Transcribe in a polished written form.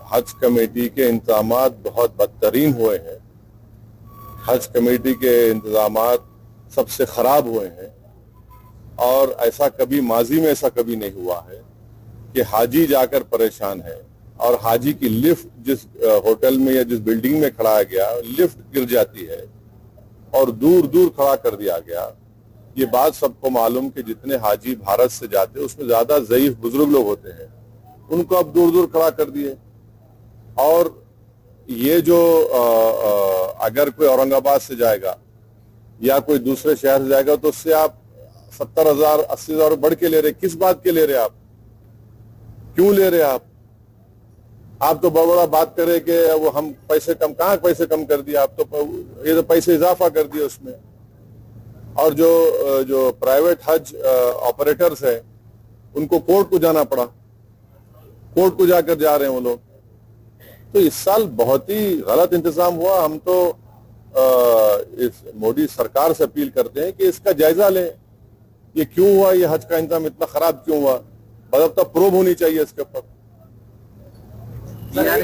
हज कमेटी के इंतजामात बहुत बदतरीन हुए हैं। हज कमेटी के इंतजामात सबसे खराब हुए हैं और ऐसा कभी माजी में ऐसा कभी नहीं हुआ है कि हाजी जाकर परेशान है और हाजी की लिफ्ट जिस होटल में या जिस बिल्डिंग में खड़ा गया लिफ्ट गिर जाती है और दूर दूर खड़ा कर दिया गया। ये बात सबको मालूम कि जितने हाजी भारत से जाते हैं उसमें ज्यादा ज़ईफ बुजुर्ग लोग होते हैं, उनको अब दूर दूर खड़ा कर दिए। और ये जो अगर कोई औरंगाबाद से जाएगा या कोई दूसरे शहर से जाएगा तो उससे आप 70,000 80,000 बढ़ के ले रहे। किस बात के ले रहे आप? क्यों ले रहे आप तो बड़ा बड़ा बात करें कि वो हम पैसे कम, कहाँ पैसे कम कर दिया? आप तो ये तो पैसे इजाफा कर दिए उसमें। और जो प्राइवेट हज ऑपरेटर्स है उनको कोर्ट को जाना पड़ा, कोर्ट को जाकर जा रहे हैं वो लोग। तो इस साल बहुत ही गलत इंतजाम हुआ। हम तो इस मोदी सरकार से अपील करते हैं कि इसका जायजा लें, ये क्यों हुआ, ये हज का इंतजाम इतना खराब क्यों हुआ? मतलब प्रोब होनी चाहिए इसके ऊपर।